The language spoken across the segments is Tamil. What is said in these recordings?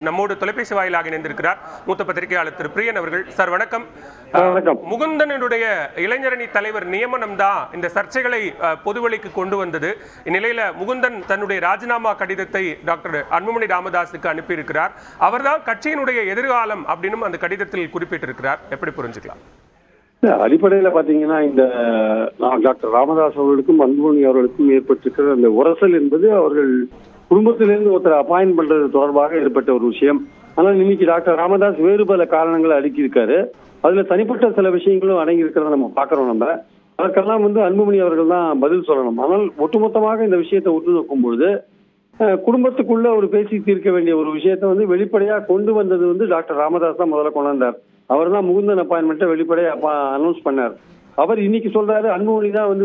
நம்மோடு தொலைபேசி வாயிலாக இணைந்திருக்கிறார் மூத்த பத்திரிகையாளர் திரு பிரியன் அவர்கள். சார் வணக்கம். முகுந்தனுடைய இளைஞரணி தலைவர் நியமனம் தான் இந்த சர்ச்சைகளை பொதுவெளிக்கு கொண்டு வந்தது. இந்நிலையில முகுந்தன் தன்னுடைய ராஜினாமா கடிதத்தை டாக்டர் அன்புமணி ராமதாஸுக்கு அனுப்பியிருக்கிறார். அவர்தான் கட்சியினுடைய எதிர்காலம் அப்படின்னு அந்த கடிதத்தில் குறிப்பிட்டிருக்கிறார். எப்படி புரிஞ்சுக்கலாம்? அடிப்படையில் பாத்தீங்கன்னா இந்த டாக்டர் ராமதாஸ் அவர்களுக்கும் அன்புமணி அவர்களுக்கும் ஏற்பட்டிருக்கிற அந்த உரசல் என்பது அவர்கள் குடும்பத்திலிருந்து ஒருத்தர் அப்பாயின்ட் பண்றது தொடர்பாக ஏற்பட்ட ஒரு விஷயம். ஆனால் இன்னைக்கு டாக்டர் ராமதாஸ் வேறு பல காரணங்களை அடுக்கியிருக்காரு. அதுல தனிப்பட்ட சில விஷயங்களும் அடங்கி இருக்கிறத நம்ம பாக்குறோம். நம்ம அதற்கெல்லாம் அன்புமணி அவர்கள் தான் பதில் சொல்லணும். ஆனால் ஒட்டுமொத்தமாக இந்த விஷயத்தை உற்று நோக்கும் பொழுது குடும்பத்துக்குள்ள ஒரு பேசி தீர்க்க வேண்டிய ஒரு விஷயத்த வெளிப்படையா கொண்டு வந்தது டாக்டர் ராமதாஸ் தான் முதல்ல கொண்டு வந்தார். அவர் தான் முகுந்தன் அப்பாயின்மெண்ட்டை வெளிப்படையா அனௌன்ஸ் பண்ணார். அவர் இன்னைக்கு சொல்றாரு அன்புமணி தான்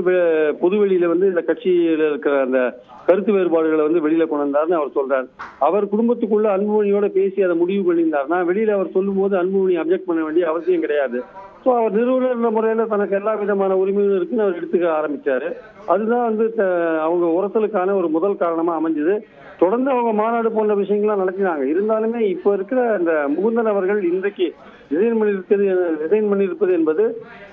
பொதுவெளியில இந்த கட்சியில இருக்கிற அந்த கருத்து வேறுபாடுகளை வெளியில கொண்டு வந்தாருன்னு அவர் சொல்றாரு. அவர் குடும்பத்துக்குள்ள அன்புமணியோட பேசி அதை முடிவு பண்ணியிருந்தாருன்னா வெளியில அவர் சொல்லும் போது அன்புமணி அப்ஜெக்ட் பண்ண வேண்டிய அவசியம் கிடையாது. ஸோ அவர் நிறுவனர் முறையில தனக்கு எல்லா விதமான உரிமையும் இருக்குன்னு அவர் எடுத்துக்க ஆரம்பிச்சாரு. அதுதான் அவங்க உரசலுக்கான ஒரு முதல் காரணமா அமைஞ்சது. தொடர்ந்து அவங்க மாநாடு போன்ற விஷயங்கள்லாம் நடத்தினாங்க. இருந்தாலுமே இப்ப இருக்கிற இந்த முகுந்தன் அவர்கள் இன்றைக்கு ரிசைன் பண்ணியிருப்பது என்பது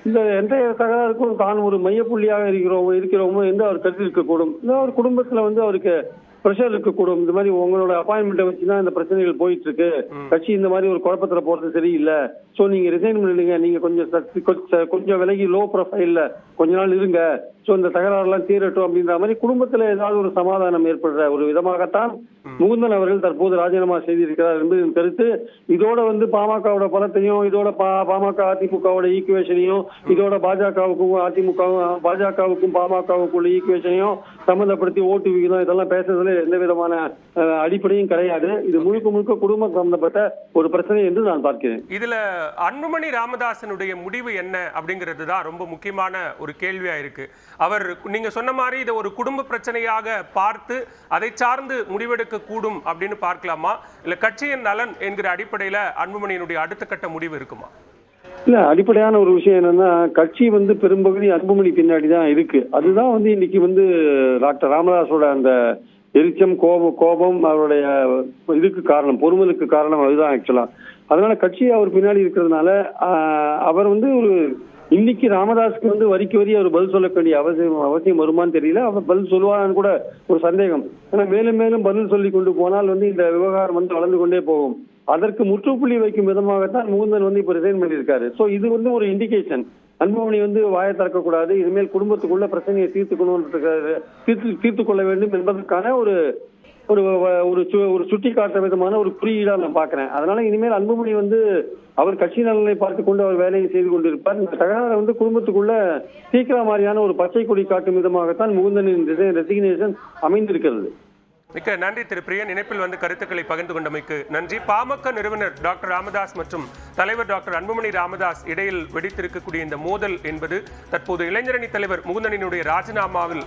இந்த என்டைய தகராறுக்கும் தான் ஒரு மையப்புள்ளியாக இருக்கிறோமோ என்று அவர் கருத்தில் இருக்கக்கூடும். இந்த ஒரு குடும்பத்துல அவருக்கு பிரஷர் இருக்கக்கூடும். இந்த மாதிரி உங்களோட அப்பாயின்மெண்ட்டை வச்சுதான் இந்த பிரச்சனைகள் போயிட்டு இருக்கு, கட்சி இந்த மாதிரி ஒரு குழப்பத்துல போறது சரியில்லை, சோ நீங்க ரிசைன் பண்ணிடுங்க, நீங்க கொஞ்சம் விலகி லோ ப்ரொஃபைல்ல கொஞ்ச நாள் இருங்க, சோ இந்த தகராறு எல்லாம் தீரட்டும் அப்படின்ற மாதிரி குடும்பத்துல ஏதாவது ஒரு சமாதானம் ஏற்படுற ஒரு விதமாகத்தான் முகுந்தன் அவர்கள் தற்போது ராஜினாமா செய்திருக்கிறார் என்பதின் கருத்து. இதோட பாமகவோட பலத்தையும், இதோட பாமக அதிமுகவோட ஈக்குவேஷனையும், இதோட பாஜகவுக்கும் பாமகவுக்குள்ள ஈக்குவேஷனையும் சம்பந்தப்படுத்தி ஓட்டு விகிதம் இதெல்லாம் பேசுறதுல எந்த விதமான அடிப்படையும் கிடையாது. இது முழுக்க குடும்பம் சம்பந்தப்பட்ட ஒரு பிரச்சனை என்று நான் பார்க்கிறேன். இதுல அன்புமணி ராமதாசனுடைய முடிவு என்ன அப்படிங்கிறது தான் ரொம்ப முக்கியமான ஒரு கேள்வியா இருக்கு. அவர் நீங்க சொன்ன மாதிரி இதை ஒரு குடும்ப பிரச்சனையாக பார்த்து அதை சார்ந்து முடிவெடுக்க கூடும் அப்படின்னு பார்க்கலாமா, இல்ல கட்சியின் நலன் என்கிற அடிப்படையில அன்புமணியினுடைய அடுத்த கட்ட முடிவு இருக்குமா? இல்ல, அடிப்படையான ஒரு விஷயம் என்னன்னா கட்சி பெரும்பகுதி அன்புமணி பின்னாடி தான் இருக்கு. அதுதான் இன்னைக்கு டாக்டர் ராமதாஸோட அந்த எரிச்சம், கோபம் அவருடைய இதுக்கு காரணம், பொறுமலுக்கு காரணம் அதுதான் ஆக்சுவலா. அதனால கட்சி அவர் பின்னாடி இருக்கிறதுனால அவர் ஒரு இன்னைக்கு ராமதாஸுக்கு வரிக்கு வரி அவர் பதில் சொல்ல வேண்டிய அவசியம் வருமானு தெரியல. அவர் பதில் சொல்லுவாரான்னு கூட ஒரு சந்தேகம். ஏன்னா மேலும் மேலும் பதில் சொல்லி கொண்டு போனால் இந்த விவகாரம் வளர்ந்து கொண்டே போகும். அதற்கு முற்றுப்புள்ளி வைக்கும் விதமாகத்தான் முகுந்தன் இப்ப ரிசைன் பண்ணியிருக்காரு. சோ இது ஒரு இண்டிகேஷன். அன்புமணி வாயை திறக்க கூடாது, இனிமேல் குடும்பத்துக்குள்ள பிரச்சனையை தீர்த்து கொள்ள வேண்டும் என்பதற்கான ஒரு சுட்டி காட்டுற விதமான ஒரு குறியீடா நான் பாக்குறேன். அதனால இனிமேல் அன்புமணி அவர் கட்சி நலனை பார்த்து கொண்டு அவர் வேலையை செய்து கொண்டிருப்பார். இந்த தகராறு குடும்பத்துக்குள்ள தீக்கிற மாதிரியான ஒரு பச்சை கொடி காட்டும் விதமாகத்தான் முகுந்தனின் ரெசிக்னேஷன் அமைந்திருக்கிறது. மிக்க நன்றி திரு பிரியன். இணைப்பில் கருத்துக்களை பகிர்ந்து கொண்டமைக்கு நன்றி. பாமக நிறுவனர் டாக்டர் ராமதாஸ் மற்றும் தலைவர் டாக்டர் அன்புமணி ராமதாஸ் இடையில் வெடித்திருக்கக்கூடிய இந்த மோதல் என்பது தற்போது இளைஞரணி தலைவர் முகுந்தனினுடைய ராஜினாமாவில்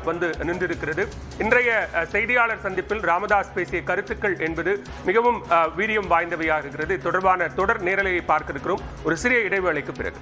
நின்றிருக்கிறது. இன்றைய செய்தியாளர் சந்திப்பில் ராமதாஸ் பேசிய கருத்துக்கள் என்பது மிகவும் வீரியம் வாய்ந்தவையாக இருக்கிறது. தொடர்பான தொடர் நேரலையை பார்க்க இருக்கிறோம். ஒரு சிறிய இடைவேளைக்கு பிறகு